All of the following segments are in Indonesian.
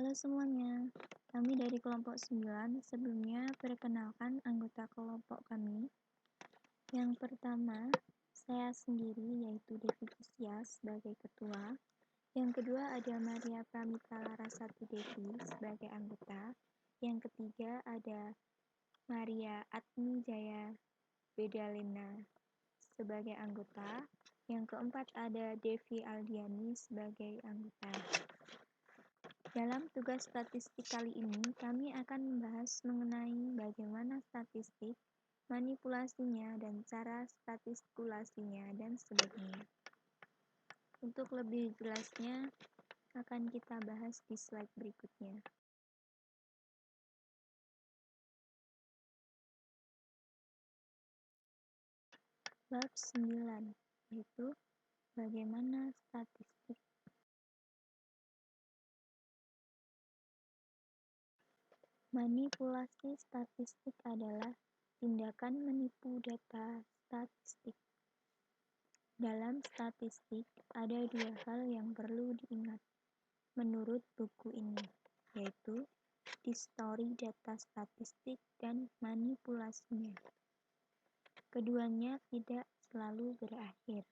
Halo semuanya, kami dari kelompok 9. Sebelumnya perkenalkan anggota kelompok kami. Yang pertama, saya sendiri yaitu Devi Kusya sebagai ketua. Yang kedua ada Maria Pramita Larasati Devi sebagai anggota. Yang ketiga ada Maria Atmi Jaya Bedalena sebagai anggota. Yang keempat ada Devi Aldiani sebagai anggota. Dalam tugas statistik kali ini, kami akan membahas mengenai bagaimana statistik, manipulasinya, dan cara statiskulasinya, dan sebagainya. Untuk lebih jelasnya, akan kita bahas di slide berikutnya. Bab 9, yaitu bagaimana statistik. Manipulasi statistik adalah tindakan menipu data statistik. Dalam statistik, ada dua hal yang perlu diingat menurut buku ini, yaitu distori data statistik dan manipulasinya. Keduanya tidak selalu berakhir.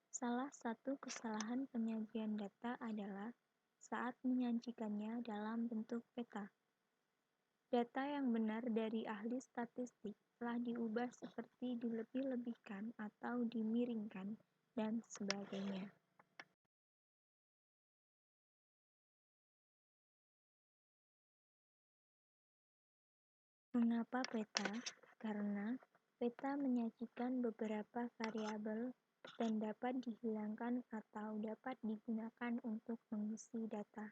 Salah satu kesalahan penyajian data adalah saat menyajikannya dalam bentuk peta. Data yang benar dari ahli statistik telah diubah seperti dilebih-lebihkan atau dimiringkan, dan sebagainya. Mengapa peta? Karena peta menyajikan beberapa variabel dan dapat dihilangkan atau dapat digunakan untuk mengisi data.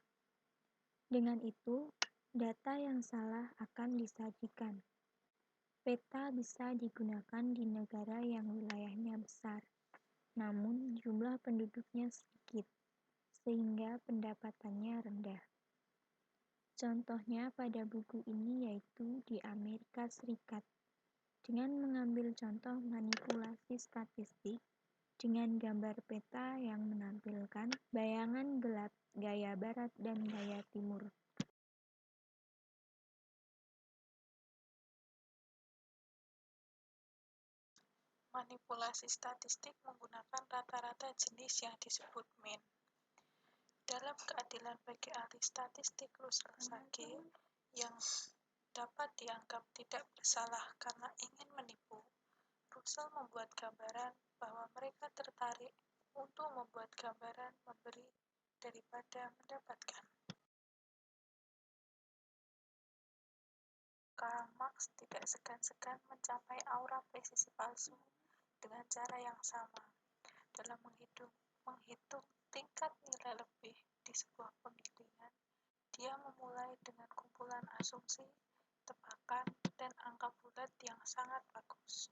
Dengan itu, data yang salah akan disajikan. Peta bisa digunakan di negara yang wilayahnya besar, namun jumlah penduduknya sedikit, sehingga pendapatannya rendah. Contohnya pada buku ini yaitu di Amerika Serikat. Dengan mengambil contoh manipulasi statistik dengan gambar peta yang menampilkan bayangan gelap gaya barat dan gaya timur. Manipulasi statistik menggunakan rata-rata jenis yang disebut mean. Dalam keadilan bagi ahli statistik Russell Sage yang dapat dianggap tidak bersalah karena ingin menipu, Russell membuat gambaran bahwa mereka tertarik untuk membuat gambaran memberi daripada mendapatkan. Karl Marx tidak segan-segan mencapai aura presisi palsu dengan cara yang sama. Dalam menghitung tingkat nilai lebih di sebuah penggilingan, dia memulai dengan kumpulan asumsi, tebakan, dan angka bulat yang sangat bagus.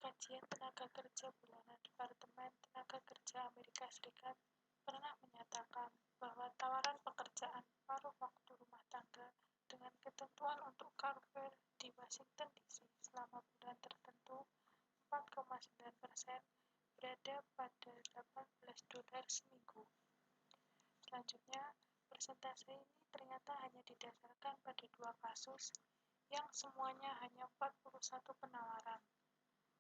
Kajian tenaga kerja bulanan Departemen Tenaga Kerja Amerika Serikat pernah menyatakan bahwa tawaran pekerjaan paruh waktu rumah tangga dengan ketentuan untuk carver di Washington DC selama bulan tertentu 4,9% berada pada $18 seminggu. Selanjutnya, persentase ini ternyata hanya didasarkan pada dua kasus yang semuanya hanya 41 penawaran.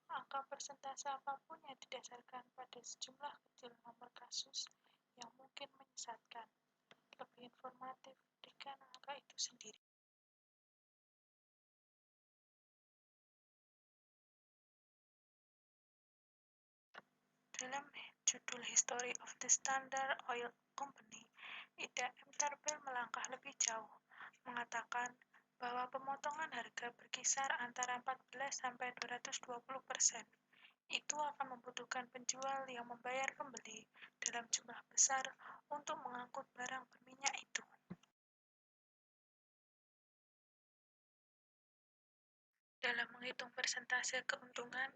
Angka persentase apapun yang didasarkan pada sejumlah kecil nomor kasus yang mungkin menyesatkan. Lebih informatif berikan angka itu sendiri. Dalam judul History of the Standard Oil Company, Ida M. Tarbell melangkah lebih jauh, mengatakan bahwa pemotongan harga berkisar antara 14–220%. Itu akan membutuhkan penjual yang membayar pembeli dalam jumlah besar untuk mengangkut barang berminyak itu. Dalam menghitung persentase keuntungan,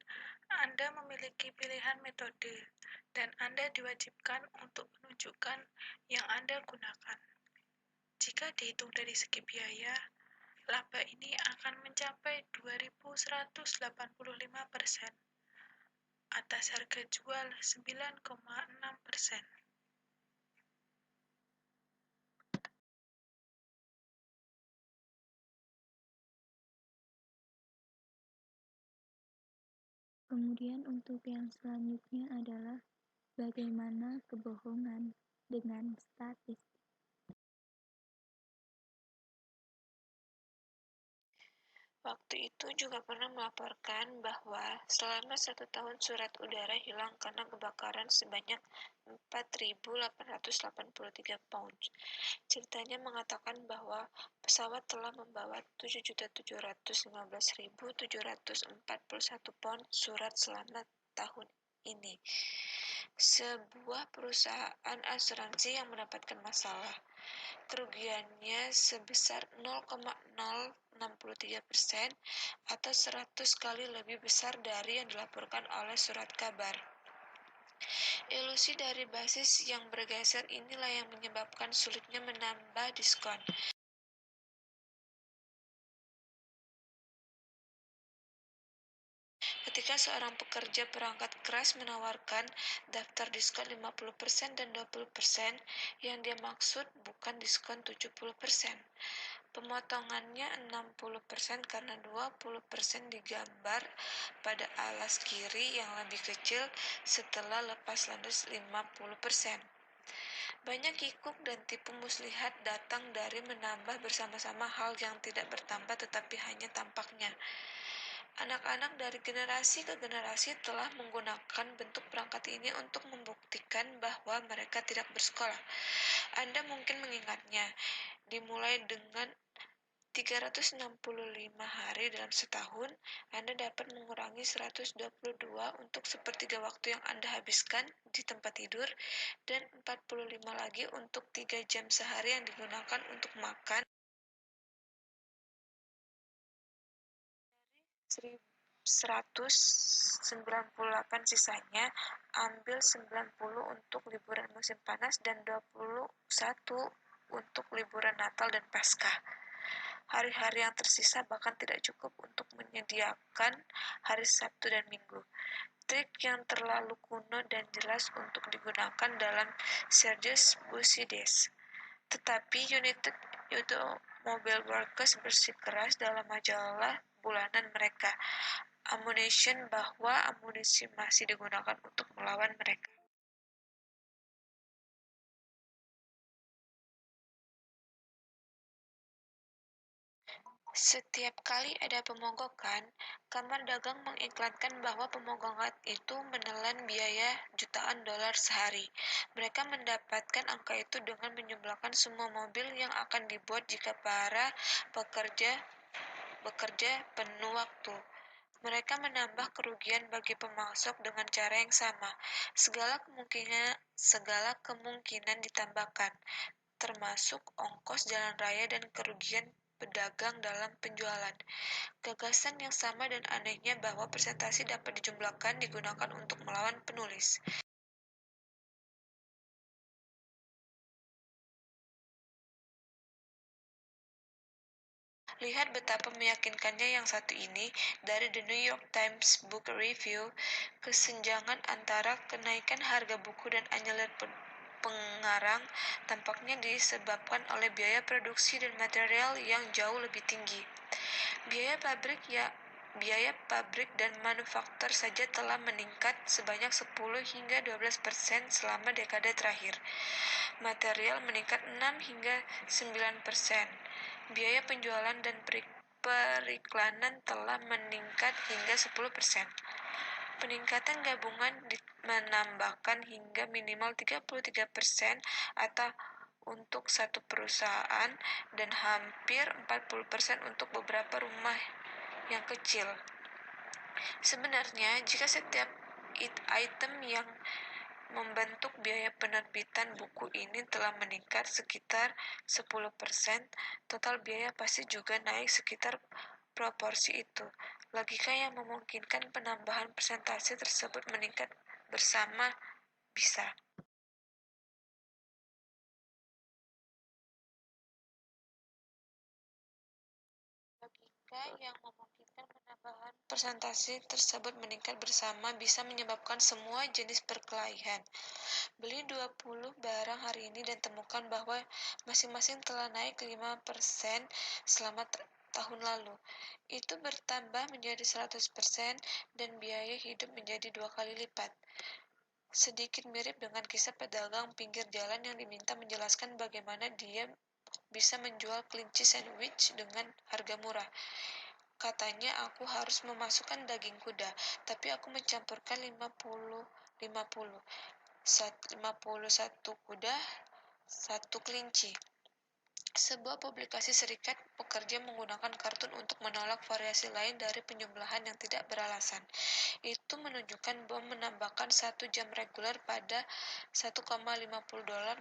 Anda memiliki pilihan metode, dan Anda diwajibkan untuk menunjukkan yang Anda gunakan. Jika dihitung dari segi biaya, laba ini akan mencapai 2.185%. atas harga jual 9,6%. Kemudian untuk yang selanjutnya adalah bagaimana kebohongan dengan statistik. Waktu itu juga pernah melaporkan bahwa selama 1 tahun surat udara hilang karena kebakaran sebanyak 4.883 pounds. Ceritanya mengatakan bahwa pesawat telah membawa 7.715.741 pound surat selama tahun ini. Sebuah perusahaan asuransi yang mendapatkan masalah. Kerugiannya sebesar 0,063% atau 100 kali lebih besar dari yang dilaporkan oleh surat kabar. Ilusi dari basis yang bergeser inilah yang menyebabkan sulitnya menambah diskon. Ketika seorang pekerja perangkat keras menawarkan daftar diskon 50% dan 20%, yang dia maksud bukan diskon 70%. Pemotongannya 60% karena 20% digambar pada alas kiri yang lebih kecil setelah lepas landas 50%. Banyak kikuk dan tipu muslihat datang dari menambah bersama-sama hal yang tidak bertambah tetapi hanya tampaknya. Anak-anak dari generasi ke generasi telah menggunakan bentuk perangkat ini untuk membuktikan bahwa mereka tidak bersekolah. Anda mungkin mengingatnya, dimulai dengan 365 hari dalam setahun, Anda dapat mengurangi 122 untuk sepertiga waktu yang Anda habiskan di tempat tidur, dan 45 lagi untuk 3 jam sehari yang digunakan untuk makan. 198 sisanya, ambil 90 untuk liburan musim panas dan 21 untuk liburan Natal dan Paskah. Hari-hari yang tersisa bahkan tidak cukup untuk menyediakan hari Sabtu dan Minggu. Trik yang terlalu kuno dan jelas untuk digunakan dalam Sergius Busides. Tetapi United Automobile Workers bersikeras dalam majalah bulanan mereka, Ammunition, bahwa amunisi masih digunakan untuk melawan mereka. Setiap kali ada pemogokan, Kamar Dagang mengiklankan bahwa pemogokan itu menelan biaya jutaan dolar sehari. Mereka mendapatkan angka itu dengan menjumlahkan semua mobil yang akan dibuat jika para pekerja bekerja penuh waktu. Mereka menambah kerugian bagi pemasok dengan cara yang sama. Segala kemungkinan ditambahkan, termasuk ongkos jalan raya dan kerugian pedagang dalam penjualan. Gagasan yang sama dan anehnya bahwa presentasi dapat dijumlahkan digunakan untuk melawan penulis. Lihat betapa meyakinkannya yang satu ini dari The New York Times Book Review. Kesenjangan antara kenaikan harga buku dan anjlok pengarang tampaknya disebabkan oleh biaya produksi dan material yang jauh lebih tinggi. Biaya pabrik dan manufaktur saja telah meningkat sebanyak 10 hingga 12% selama dekade terakhir. Material meningkat 6 hingga 9%. Biaya penjualan dan periklanan telah meningkat hingga 10%. Peningkatan gabungan menambahkan hingga minimal 33% atau untuk satu perusahaan dan hampir 40% untuk beberapa rumah yang kecil. Sebenarnya, jika setiap item yang membentuk biaya penerbitan buku ini telah meningkat sekitar 10%, total biaya pasti juga naik sekitar proporsi itu. Logika yang memungkinkan penambahan presentasi tersebut meningkat bersama bisa. Jika yang memungkinkan penambahan persentase tersebut meningkat bersama bisa menyebabkan semua jenis perkelahian. Beli 20 barang hari ini dan temukan bahwa masing-masing telah naik 5% selama tahun lalu. Itu bertambah menjadi 100% dan biaya hidup menjadi 2 kali lipat. Sedikit mirip dengan kisah pedagang pinggir jalan yang diminta menjelaskan bagaimana dia bisa menjual kelinci sandwich dengan harga murah. Katanya aku harus memasukkan daging kuda, tapi aku mencampurkan 50-50. 51 kuda, 1 kelinci. Sebuah publikasi Serikat Pekerja menggunakan kartun untuk menolak variasi lain dari penjumlahan yang tidak beralasan. Itu menunjukkan bahwa menambahkan 1 jam reguler pada $1,50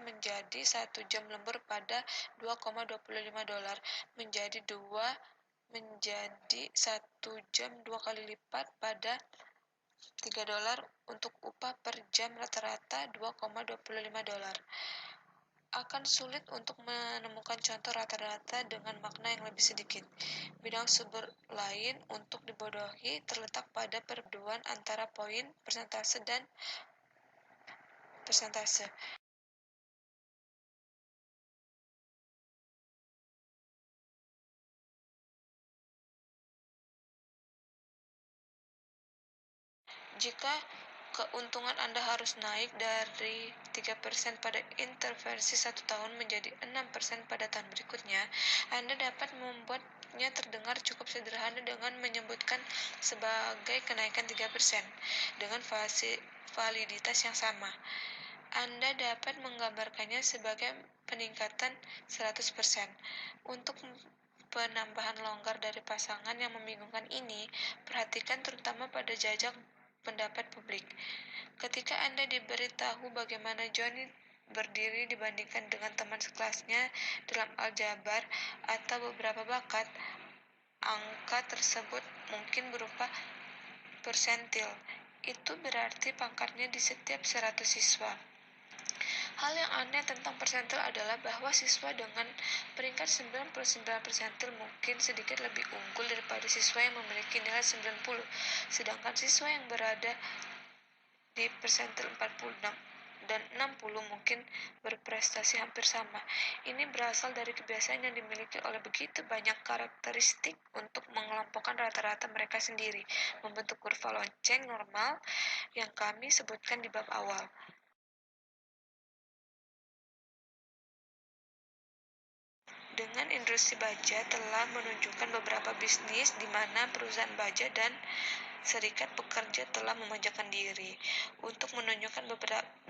menjadi 1 jam lembur pada $2,25 menjadi 1 jam 2 kali lipat pada $3 untuk upah per jam rata-rata $2,25. Akan sulit untuk menemukan contoh rata-rata dengan makna yang lebih sedikit. Bidang sumber lain untuk dibodohi terletak pada perpaduan antara poin, persentase, dan persentase. Jika keuntungan Anda harus naik dari 3% pada intervensi 1 tahun menjadi 6% pada tahun berikutnya, Anda dapat membuatnya terdengar cukup sederhana dengan menyebutkan sebagai kenaikan 3% dengan validitas yang sama. Anda dapat menggambarkannya sebagai peningkatan 100%. Untuk penambahan longgar dari pasangan yang membingungkan ini, perhatikan terutama pada jajak pendapat publik. Ketika Anda diberitahu bagaimana Johnny berdiri dibandingkan dengan teman sekelasnya dalam aljabar atau beberapa bakat, angka tersebut mungkin berupa persentil. Itu berarti pangkatnya di setiap 100 siswa. Hal yang aneh tentang persentil adalah bahwa siswa dengan peringkat 99 persentil mungkin sedikit lebih unggul daripada siswa yang memiliki nilai 90, sedangkan siswa yang berada di persentil 46 dan 60 mungkin berprestasi hampir sama. Ini berasal dari kebiasaan yang dimiliki oleh begitu banyak karakteristik untuk mengelompokkan rata-rata mereka sendiri, membentuk kurva lonceng normal yang kami sebutkan di bab awal. Dengan industri baja telah menunjukkan beberapa bisnis di mana perusahaan baja dan serikat pekerja telah memanjakan diri untuk menunjukkan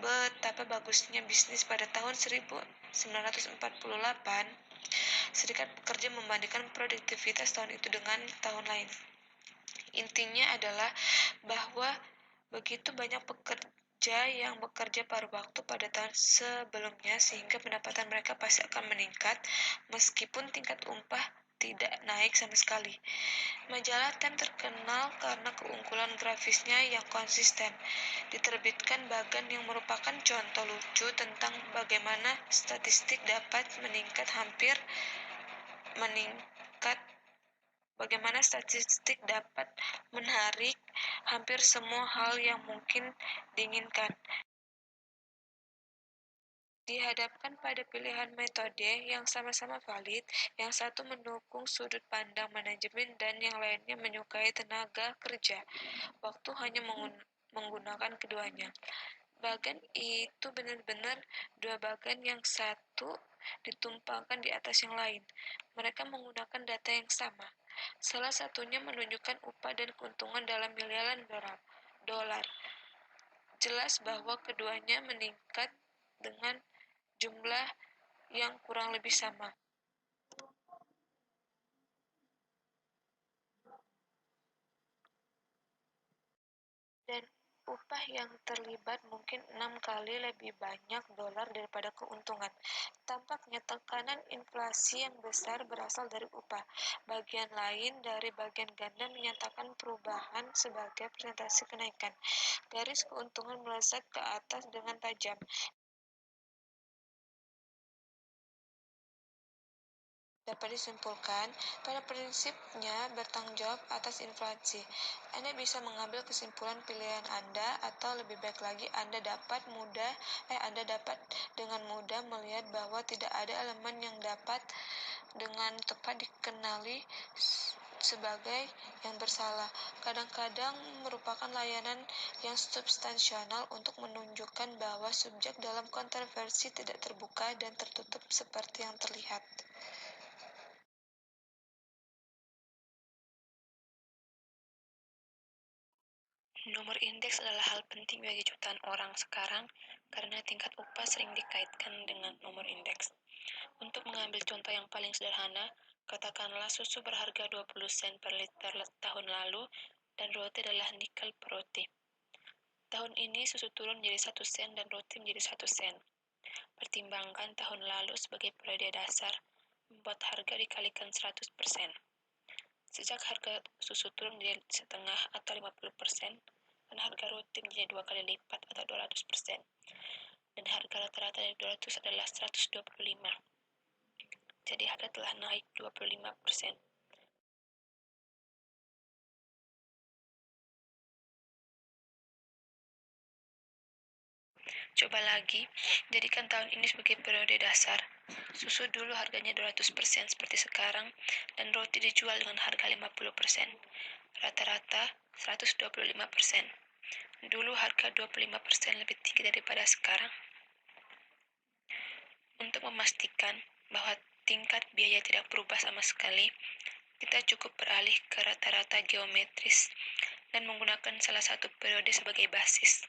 betapa bagusnya bisnis pada tahun 1948. Serikat pekerja membandingkan produktivitas tahun itu dengan tahun lain. Intinya adalah bahwa begitu banyak pekerja yang bekerja paruh waktu pada tahun sebelumnya sehingga pendapatan mereka pasti akan meningkat meskipun tingkat upah tidak naik sama sekali. Majalah Time terkenal karena keunggulan grafisnya yang konsisten. Diterbitkan Bagan yang merupakan contoh lucu tentang bagaimana statistik dapat menarik hampir semua hal yang mungkin diinginkan. Dihadapkan pada pilihan metode yang sama-sama valid, yang satu mendukung sudut pandang manajemen dan yang lainnya menyukai tenaga kerja. Waktu hanya menggunakan keduanya. Bagan itu benar-benar dua bagan yang satu ditumpangkan di atas yang lain. Mereka menggunakan data yang sama. Salah satunya menunjukkan upah dan keuntungan dalam miliaran dolar. Jelas bahwa keduanya meningkat dengan jumlah yang kurang lebih sama. Dan upah yang terlibat mungkin 6 kali lebih banyak dolar daripada keuntungan. Tampaknya tekanan inflasi yang besar berasal dari upah. Bagian lain dari bagian ganda menyatakan perubahan sebagai persentase kenaikan. Garis keuntungan melesat ke atas dengan tajam. Dapat disimpulkan, pada prinsipnya bertanggung jawab atas inflasi. Anda bisa mengambil kesimpulan pilihan Anda, atau lebih baik lagi Anda dapat dengan mudah melihat bahwa tidak ada elemen yang dapat dengan tepat dikenali sebagai yang bersalah. Kadang-kadang merupakan layanan yang substansial untuk menunjukkan bahwa subjek dalam kontroversi tidak terbuka dan tertutup seperti yang terlihat. Nomor indeks adalah hal penting bagi jutaan orang sekarang karena tingkat upah sering dikaitkan dengan nomor indeks. Untuk mengambil contoh yang paling sederhana, katakanlah susu berharga 20 sen per liter tahun lalu dan roti adalah nikel per roti. Tahun ini susu turun menjadi 1 sen dan roti menjadi 1 sen. Pertimbangkan tahun lalu sebagai periode dasar, membuat harga dikalikan 100%. Sejak harga susu turun menjadi setengah atau 50%, dan harga roti menjadi 2 kali lipat atau 200%, dan harga rata-rata dari 200 adalah 125. Jadi harga telah naik 25%. Coba lagi, jadikan tahun ini sebagai periode dasar. Susu dulu harganya 200% seperti sekarang, dan roti dijual dengan harga 50%. Rata-rata 125%. Dulu harga 25% lebih tinggi daripada sekarang. Untuk memastikan bahwa tingkat biaya tidak berubah sama sekali, kita cukup beralih ke rata-rata geometris dan menggunakan salah satu periode sebagai basis.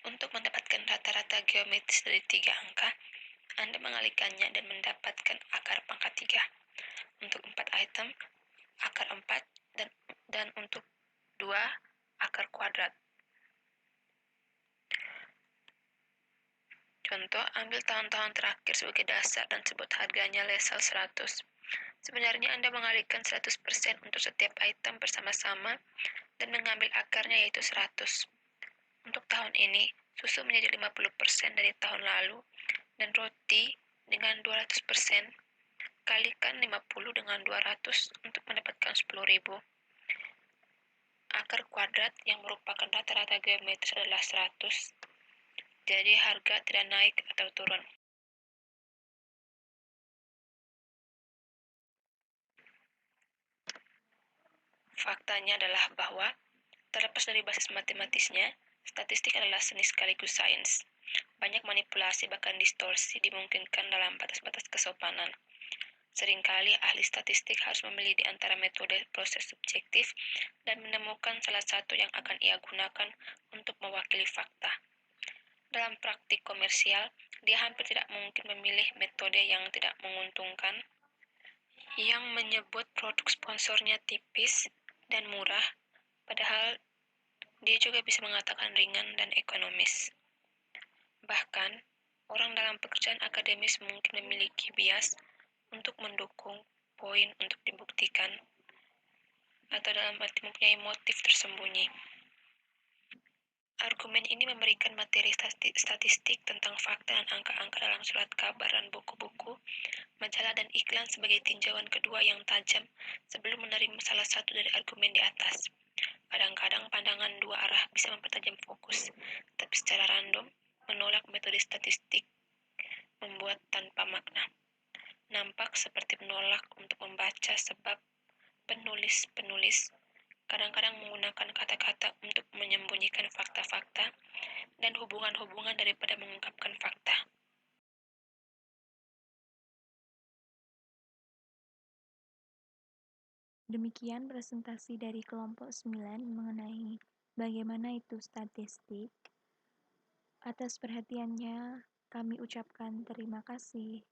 Untuk mendapatkan rata-rata geometris dari 3 angka, Anda mengalihkannya dan mendapatkan akar pangkat 3. Untuk 4 item, akar 4, dan untuk 2, akar kuadrat. Contoh, ambil tahun-tahun terakhir sebagai dasar dan sebut harganya lesal 100. Sebenarnya Anda mengalihkan 100% untuk setiap item bersama-sama dan mengambil akarnya yaitu 100. Untuk tahun ini, susu menjadi 50% dari tahun lalu, dan roti dengan 200%, kalikan 50 dengan 200 untuk mendapatkan 10.000. Akar kuadrat yang merupakan rata-rata geometris adalah 100, jadi harga tidak naik atau turun. Faktanya adalah bahwa, terlepas dari basis matematisnya, statistik adalah seni sekaligus sains. Banyak manipulasi bahkan distorsi dimungkinkan dalam batas-batas kesopanan. Seringkali ahli statistik harus memilih di antara metode proses subjektif dan menemukan salah satu yang akan ia gunakan untuk mewakili fakta. Dalam praktik komersial, dia hampir tidak mungkin memilih metode yang tidak menguntungkan, yang menyebut produk sponsornya tipis dan murah, padahal dia juga bisa mengatakan ringan dan ekonomis. Bahkan, orang dalam pekerjaan akademis mungkin memiliki bias untuk mendukung poin untuk dibuktikan, atau dalam arti mempunyai motif tersembunyi. Argumen ini memberikan materi statistik tentang fakta dan angka-angka dalam surat kabar dan buku-buku, majalah dan iklan sebagai tinjauan kedua yang tajam sebelum menerima salah satu dari argumen di atas. Kadang-kadang pandangan dua arah bisa mempertajam fokus, tapi secara random menolak metode statistik membuat tanpa makna. Nampak seperti menolak untuk membaca sebab penulis-penulis kadang-kadang menggunakan kata-kata untuk menyembunyikan fakta-fakta dan hubungan-hubungan daripada mengungkapkan fakta. Demikian presentasi dari kelompok 9 mengenai bagaimana itu statistik. Atas perhatiannya, kami ucapkan terima kasih.